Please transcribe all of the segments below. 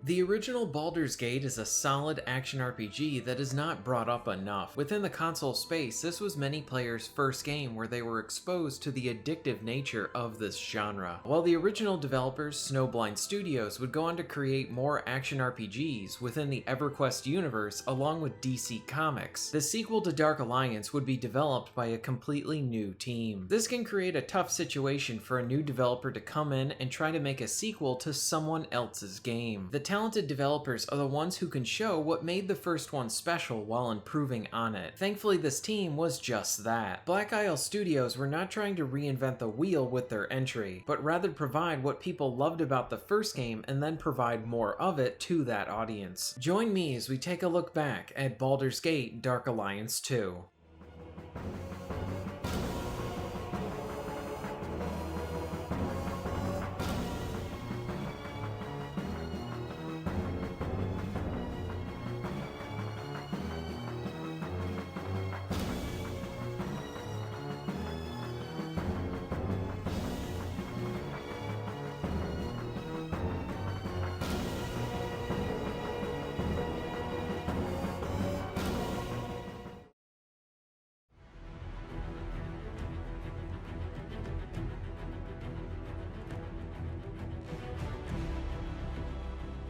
The original Baldur's Gate is a solid action RPG that is not brought up enough. Within the console space, this was many players' first game where they were exposed to the addictive nature of this genre. While the original developers, Snowblind Studios, would go on to create more action RPGs within the EverQuest universe along with DC Comics, the sequel to Dark Alliance would be developed by a completely new team. This can create a tough situation for a new developer to come in and try to make a sequel to someone else's game. The talented developers are the ones who can show what made the first one special while improving on it. Thankfully, this team was just that. Black Isle Studios were not trying to reinvent the wheel with their entry, but rather provide what people loved about the first game and then provide more of it to that audience. Join me as we take a look back at Baldur's Gate Dark Alliance 2.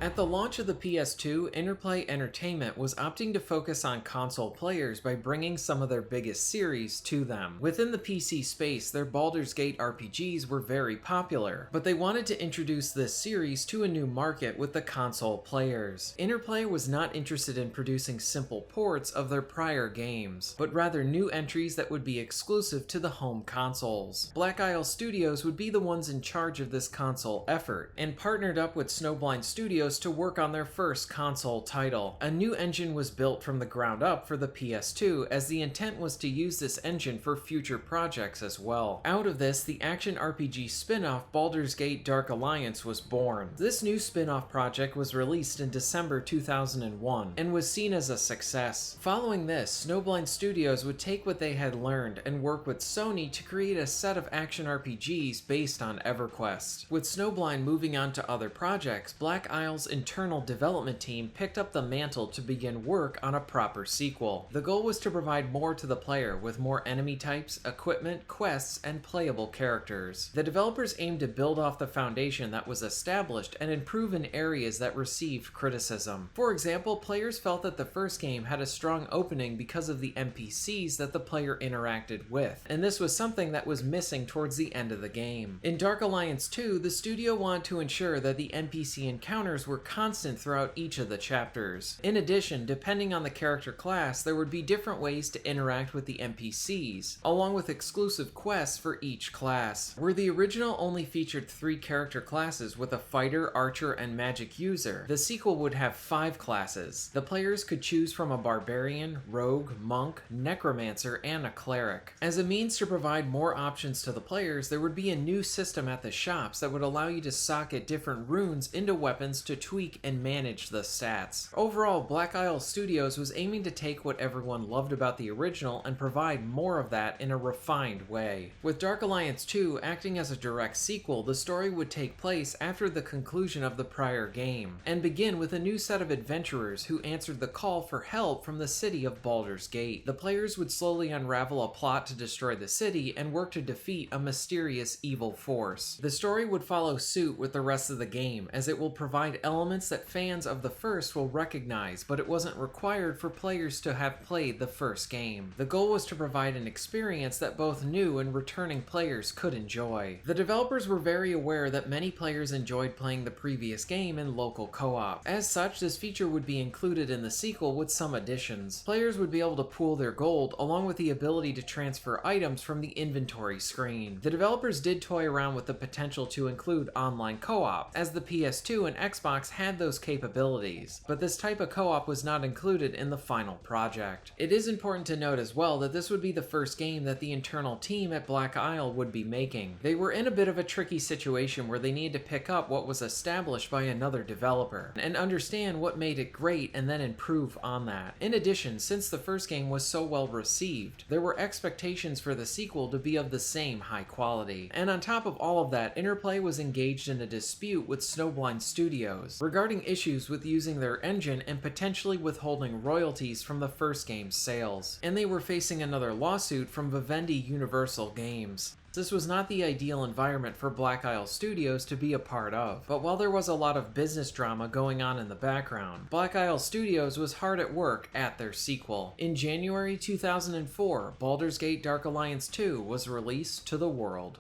At the launch of the PS2, Interplay Entertainment was opting to focus on console players by bringing some of their biggest series to them. Within the PC space, their Baldur's Gate RPGs were very popular, but they wanted to introduce this series to a new market with the console players. Interplay was not interested in producing simple ports of their prior games, but rather new entries that would be exclusive to the home consoles. Black Isle Studios would be the ones in charge of this console effort, and partnered up with Snowblind Studios to work on their first console title. A new engine was built from the ground up for the PS2, as the intent was to use this engine for future projects as well. Out of this, the action RPG spin-off Baldur's Gate Dark Alliance was born. This new spin-off project was released in December 2001 and was seen as a success. Following this, Snowblind Studios would take what they had learned and work with Sony to create a set of action RPGs based on EverQuest. With Snowblind moving on to other projects, Black Isle's internal development team picked up the mantle to begin work on a proper sequel. The goal was to provide more to the player with more enemy types, equipment, quests, and playable characters. The developers aimed to build off the foundation that was established and improve in areas that received criticism. For example, players felt that the first game had a strong opening because of the NPCs that the player interacted with, and this was something that was missing towards the end of the game. In Dark Alliance 2, the studio wanted to ensure that the NPC encounters were constant throughout each of the chapters. In addition, depending on the character class, there would be different ways to interact with the NPCs, along with exclusive quests for each class. Where the original only featured 3 character classes with a fighter, archer, and magic user, the sequel would have 5 classes. The players could choose from a barbarian, rogue, monk, necromancer, and a cleric. As a means to provide more options to the players, there would be a new system at the shops that would allow you to socket different runes into weapons to tweak and manage the stats. Overall, Black Isle Studios was aiming to take what everyone loved about the original and provide more of that in a refined way. With Dark Alliance 2 acting as a direct sequel, the story would take place after the conclusion of the prior game, and begin with a new set of adventurers who answered the call for help from the city of Baldur's Gate. The players would slowly unravel a plot to destroy the city and work to defeat a mysterious evil force. The story would follow suit with the rest of the game, as it will provide elements that fans of the first will recognize, but it wasn't required for players to have played the first game. The goal was to provide an experience that both new and returning players could enjoy. The developers were very aware that many players enjoyed playing the previous game in local co-op. As such, this feature would be included in the sequel with some additions. Players would be able to pool their gold, along with the ability to transfer items from the inventory screen. The developers did toy around with the potential to include online co-op, as the PS2 and Xbox had those capabilities, but this type of co-op was not included in the final project. It is important to note as well that this would be the first game that the internal team at Black Isle would be making. They were in a bit of a tricky situation where they needed to pick up what was established by another developer and understand what made it great and then improve on that. In addition, since the first game was so well received, there were expectations for the sequel to be of the same high quality. And on top of all of that, Interplay was engaged in a dispute with Snowblind Studios Studios, regarding issues with using their engine and potentially withholding royalties from the first game's sales. And they were facing another lawsuit from Vivendi Universal Games. This was not the ideal environment for Black Isle Studios to be a part of, but while there was a lot of business drama going on in the background, Black Isle Studios was hard at work at their sequel. In January 2004, Baldur's Gate Dark Alliance 2 was released to the world.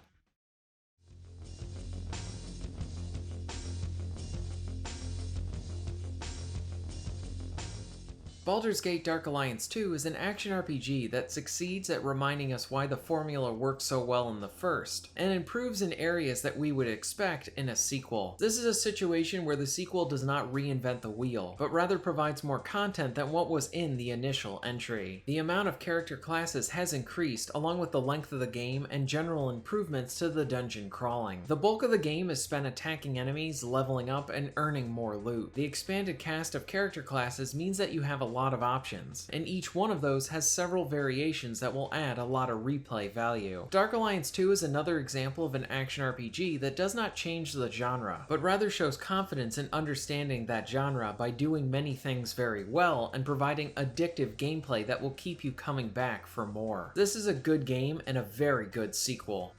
Baldur's Gate Dark Alliance 2 is an action RPG that succeeds at reminding us why the formula worked so well in the first, and improves in areas that we would expect in a sequel. This is a situation where the sequel does not reinvent the wheel, but rather provides more content than what was in the initial entry. The amount of character classes has increased, along with the length of the game and general improvements to the dungeon crawling. The bulk of the game is spent attacking enemies, leveling up, and earning more loot. The expanded cast of character classes means that you have a lot of options, and each one of those has several variations that will add a lot of replay value. Dark Alliance 2 is another example of an action RPG that does not change the genre, but rather shows confidence in understanding that genre by doing many things very well and providing addictive gameplay that will keep you coming back for more. This is a good game and a very good sequel.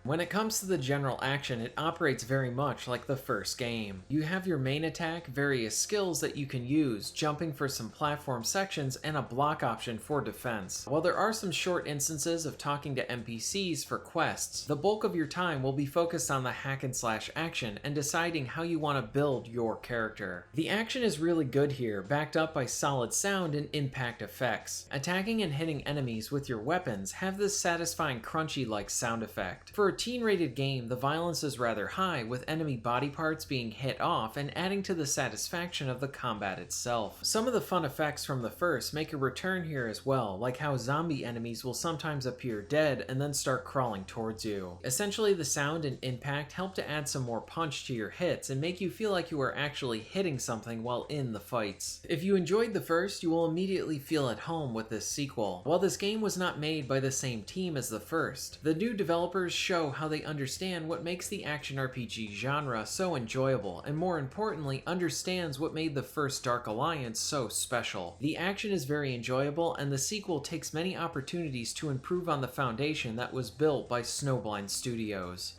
When it comes to the general action, it operates very much like the first game. You have your main attack, various skills that you can use, jumping for some platform sections, and a block option for defense. While there are some short instances of talking to NPCs for quests, the bulk of your time will be focused on the hack and slash action and deciding how you want to build your character. The action is really good here, backed up by solid sound and impact effects. Attacking and hitting enemies with your weapons have this satisfying crunchy-like sound effect. For a teen-rated game, the violence is rather high, with enemy body parts being hit off and adding to the satisfaction of the combat itself. Some of the fun effects from the first make a return here as well, like how zombie enemies will sometimes appear dead and then start crawling towards you. Essentially, the sound and impact help to add some more punch to your hits and make you feel like you are actually hitting something while in the fights. If you enjoyed the first, you will immediately feel at home with this sequel. While this game was not made by the same team as the first, the new developers show how they understand what makes the action RPG genre so enjoyable, and more importantly, understands what made the first Dark Alliance so special. The action is very enjoyable, and the sequel takes many opportunities to improve on the foundation that was built by Snowblind Studios.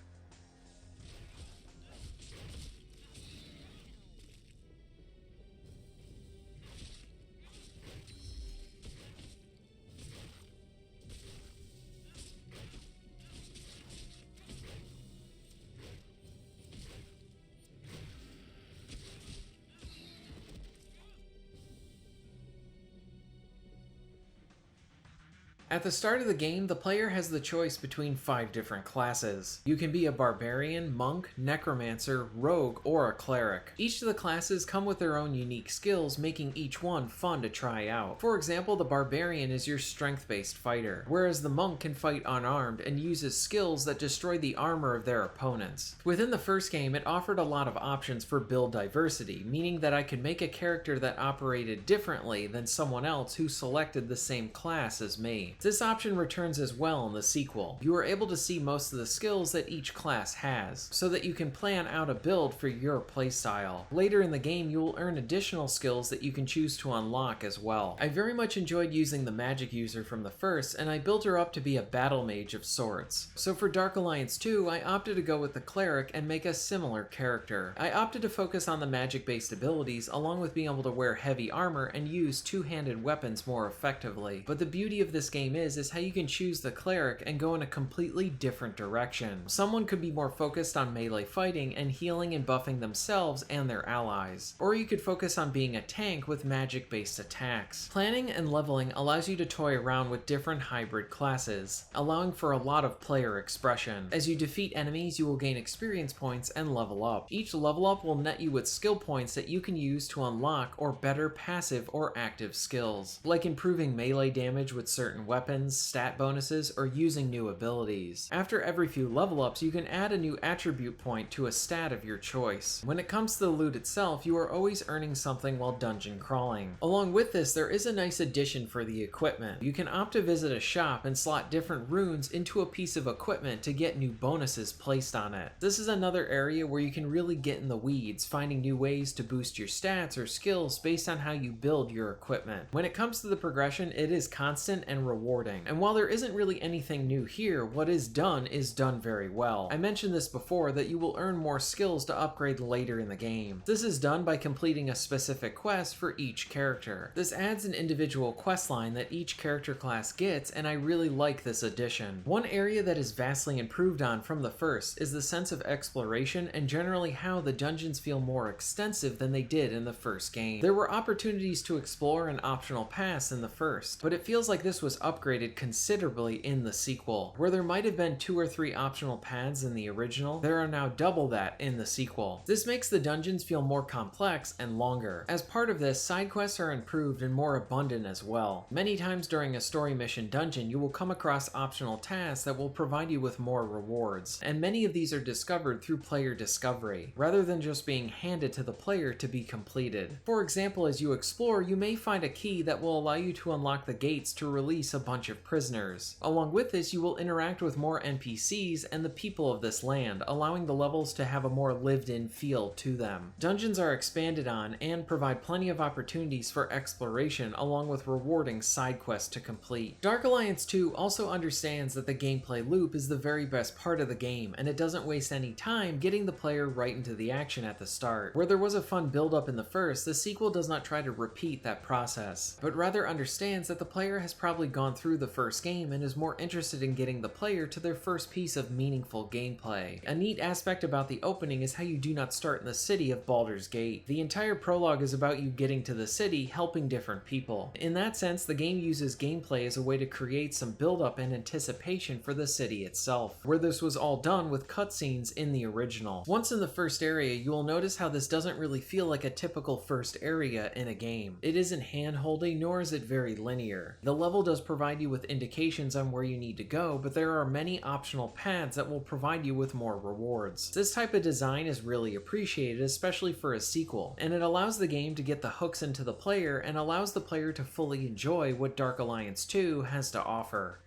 At the start of the game, the player has the choice between 5 different classes. You can be a barbarian, monk, necromancer, rogue, or a cleric. Each of the classes come with their own unique skills, making each one fun to try out. For example, the barbarian is your strength-based fighter, whereas the monk can fight unarmed and uses skills that destroy the armor of their opponents. Within the first game, it offered a lot of options for build diversity, meaning that I could make a character that operated differently than someone else who selected the same class as me. This option returns as well in the sequel. You are able to see most of the skills that each class has, so that you can plan out a build for your playstyle. Later in the game, you will earn additional skills that you can choose to unlock as well. I very much enjoyed using the magic user from the first, and I built her up to be a battle mage of sorts. So for Dark Alliance 2, I opted to go with the cleric and make a similar character. I opted to focus on the magic-based abilities, along with being able to wear heavy armor and use two-handed weapons more effectively. But the beauty of this game is how you can choose the cleric and go in a completely different direction. Someone could be more focused on melee fighting and healing and buffing themselves and their allies. Or you could focus on being a tank with magic-based attacks. Planning and leveling allows you to toy around with different hybrid classes, allowing for a lot of player expression. As you defeat enemies, you will gain experience points and level up. Each level up will net you with skill points that you can use to unlock or better passive or active skills, like improving melee damage with certain weapons, weapons, stat bonuses, or using new abilities. After every few level ups, you can add a new attribute point to a stat of your choice. When it comes to the loot itself, you are always earning something while dungeon crawling. Along with this, there is a nice addition for the equipment. You can opt to visit a shop and slot different runes into a piece of equipment to get new bonuses placed on it. This is another area where you can really get in the weeds, finding new ways to boost your stats or skills based on how you build your equipment. When it comes to the progression, it is constant and rewarding. And while there isn't really anything new here, what is done very well. I mentioned this before that you will earn more skills to upgrade later in the game. This is done by completing a specific quest for each character. This adds an individual quest line that each character class gets, and I really like this addition. One area that is vastly improved on from the first is the sense of exploration and generally how the dungeons feel more extensive than they did in the first game. There were opportunities to explore and optional paths in the first, but it feels like this was upgraded considerably in the sequel. Where there might have been 2 or 3 optional paths in the original, there are now double that in the sequel. This makes the dungeons feel more complex and longer. As part of this, side quests are improved and more abundant as well. Many times during a story mission dungeon, you will come across optional tasks that will provide you with more rewards, and many of these are discovered through player discovery, rather than just being handed to the player to be completed. For example, as you explore, you may find a key that will allow you to unlock the gates to release a bunch of prisoners. Along with this, you will interact with more NPCs and the people of this land, allowing the levels to have a more lived-in feel to them. Dungeons are expanded on and provide plenty of opportunities for exploration along with rewarding side quests to complete. Dark Alliance 2 also understands that the gameplay loop is the very best part of the game, and it doesn't waste any time getting the player right into the action at the start. Where there was a fun build-up in the first, the sequel does not try to repeat that process, but rather understands that the player has probably gone through the first game and is more interested in getting the player to their first piece of meaningful gameplay. A neat aspect about the opening is how you do not start in the city of Baldur's Gate. The entire prologue is about you getting to the city, helping different people. In that sense, the game uses gameplay as a way to create some build-up and anticipation for the city itself, where this was all done with cutscenes in the original. Once in the first area, you will notice how this doesn't really feel like a typical first area in a game. It isn't hand-holding, nor is it very linear. The level does provide you with indications on where you need to go, but there are many optional paths that will provide you with more rewards. This type of design is really appreciated, especially for a sequel, and it allows the game to get the hooks into the player and allows the player to fully enjoy what Dark Alliance 2 has to offer.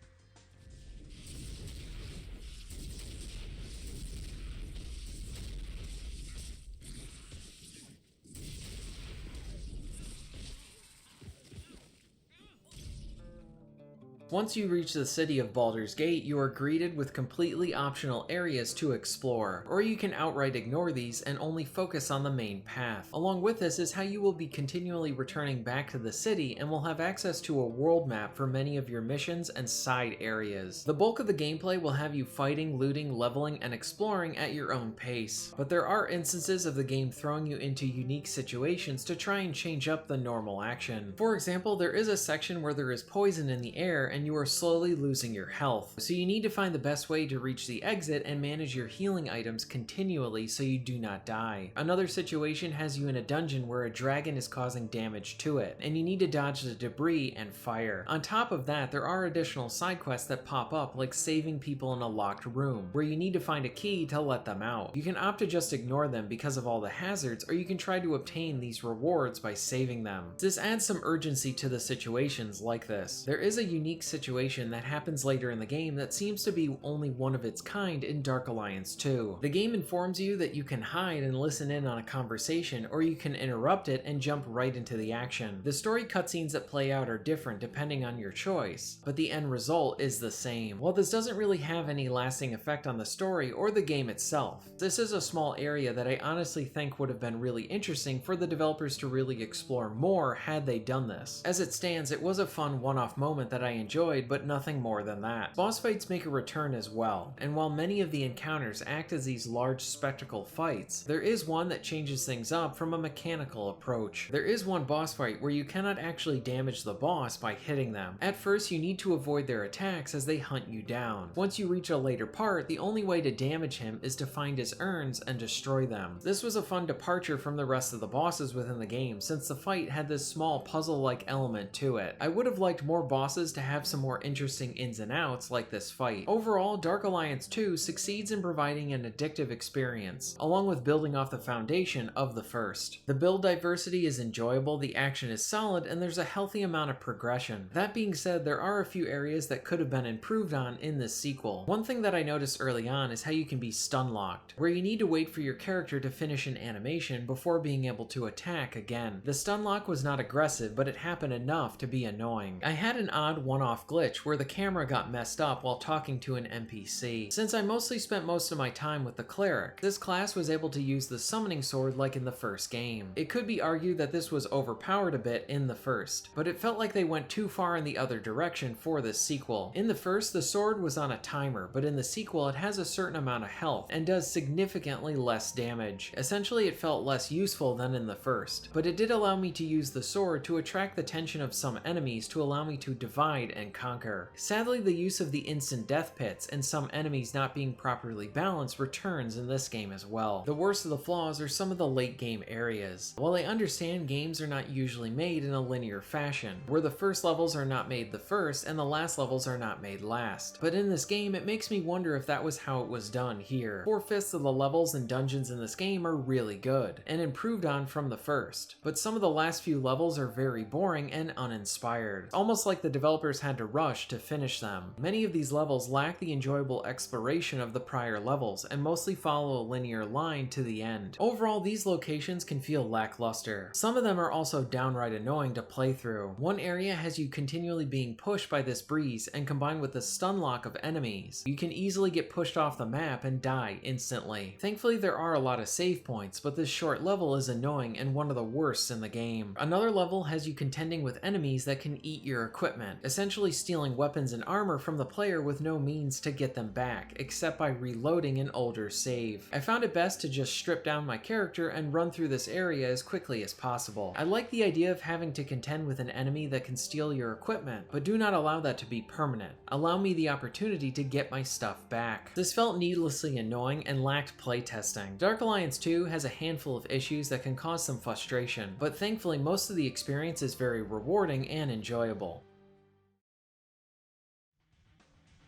Once you reach the city of Baldur's Gate, you are greeted with completely optional areas to explore, or you can outright ignore these and only focus on the main path. Along with this is how you will be continually returning back to the city and will have access to a world map for many of your missions and side areas. The bulk of the gameplay will have you fighting, looting, leveling, and exploring at your own pace, but there are instances of the game throwing you into unique situations to try and change up the normal action. For example, there is a section where there is poison in the air and you are slowly losing your health, so you need to find the best way to reach the exit and manage your healing items continually so you do not die. Another situation has you in a dungeon where a dragon is causing damage to it, and you need to dodge the debris and fire. On top of that, there are additional side quests that pop up, like saving people in a locked room, where you need to find a key to let them out. You can opt to just ignore them because of all the hazards, or you can try to obtain these rewards by saving them. This adds some urgency to the situations like this. There is a unique situation that happens later in the game that seems to be only one of its kind in Dark Alliance 2. The game informs you that you can hide and listen in on a conversation, or you can interrupt it and jump right into the action. The story cutscenes that play out are different depending on your choice, but the end result is the same. While this doesn't really have any lasting effect on the story or the game itself, this is a small area that I honestly think would have been really interesting for the developers to really explore more had they done this. As it stands, it was a fun one-off moment that I enjoyed, but nothing more than that. Boss fights make a return as well, and while many of the encounters act as these large spectacle fights, there is one that changes things up from a mechanical approach. There is one boss fight where you cannot actually damage the boss by hitting them. At first, you need to avoid their attacks as they hunt you down. Once you reach a later part, the only way to damage him is to find his urns and destroy them. This was a fun departure from the rest of the bosses within the game, since the fight had this small puzzle-like element to it. I would have liked more bosses to have some more interesting ins and outs like this fight. Overall, Dark Alliance 2 succeeds in providing an addictive experience, along with building off the foundation of the first. The build diversity is enjoyable, the action is solid, and there's a healthy amount of progression. That being said, there are a few areas that could have been improved on in this sequel. One thing that I noticed early on is how you can be stun locked, where you need to wait for your character to finish an animation before being able to attack again. The stun lock was not aggressive, but it happened enough to be annoying. I had an odd one-off glitch where the camera got messed up while talking to an NPC. Since I mostly spent most of my time with the cleric, this class was able to use the summoning sword like in the first game. It could be argued that this was overpowered a bit in the first, but it felt like they went too far in the other direction for this sequel. In the first, the sword was on a timer, but in the sequel it has a certain amount of health and does significantly less damage. Essentially, it felt less useful than in the first, but it did allow me to use the sword to attract the attention of some enemies to allow me to divide and conquer. Sadly, the use of the instant death pits and some enemies not being properly balanced returns in this game as well. The worst of the flaws are some of the late game areas. While I understand games are not usually made in a linear fashion, where the first levels are not made the first and the last levels are not made last, but in this game it makes me wonder if that was how it was done here. 4/5 of the levels and dungeons in this game are really good, and improved on from the first, but some of the last few levels are very boring and uninspired, almost like the developers had to rush to finish them. Many of these levels lack the enjoyable exploration of the prior levels and mostly follow a linear line to the end. Overall, these locations can feel lackluster. Some of them are also downright annoying to play through. One area has you continually being pushed by this breeze, and combined with the stun lock of enemies, you can easily get pushed off the map and die instantly. Thankfully, there are a lot of save points, but this short level is annoying and one of the worst in the game. Another level has you contending with enemies that can eat your equipment, essentially stealing weapons and armor from the player with no means to get them back, except by reloading an older save. I found it best to just strip down my character and run through this area as quickly as possible. I like the idea of having to contend with an enemy that can steal your equipment, but do not allow that to be permanent. Allow me the opportunity to get my stuff back. This felt needlessly annoying and lacked playtesting. Dark Alliance 2 has a handful of issues that can cause some frustration, but thankfully most of the experience is very rewarding and enjoyable.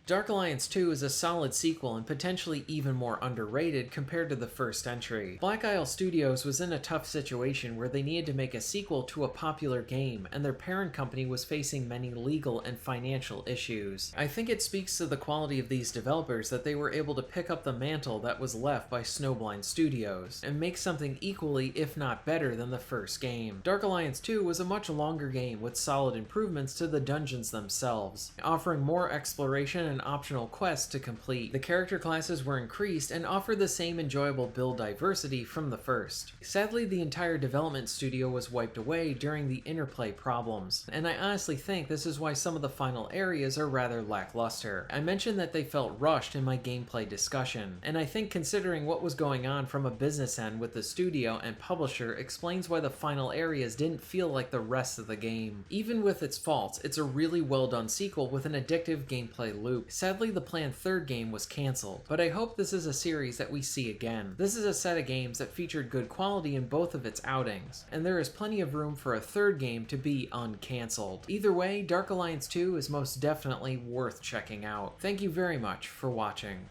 Dark Alliance 2 is a solid sequel and potentially even more underrated compared to the first entry. Black Isle Studios was in a tough situation where they needed to make a sequel to a popular game, and their parent company was facing many legal and financial issues. I think it speaks to the quality of these developers that they were able to pick up the mantle that was left by Snowblind Studios and make something equally, if not better, than the first game. Dark Alliance 2 was a much longer game with solid improvements to the dungeons themselves, offering more exploration and optional quests to complete. The character classes were increased and offered the same enjoyable build diversity from the first. Sadly, the entire development studio was wiped away during the interplay problems, and I honestly think this is why some of the final areas are rather lackluster. I mentioned that they felt rushed in my gameplay discussion, and I think considering what was going on from a business end with the studio and publisher explains why the final areas didn't feel like the rest of the game. Even with its faults, it's a really well done sequel with an addictive gameplay loop. Sadly, the planned third game was cancelled, but I hope this is a series that we see again. This is a set of games that featured good quality in both of its outings, and there is plenty of room for a third game to be uncancelled. Either way, Dark Alliance 2 is most definitely worth checking out. Thank you very much for watching.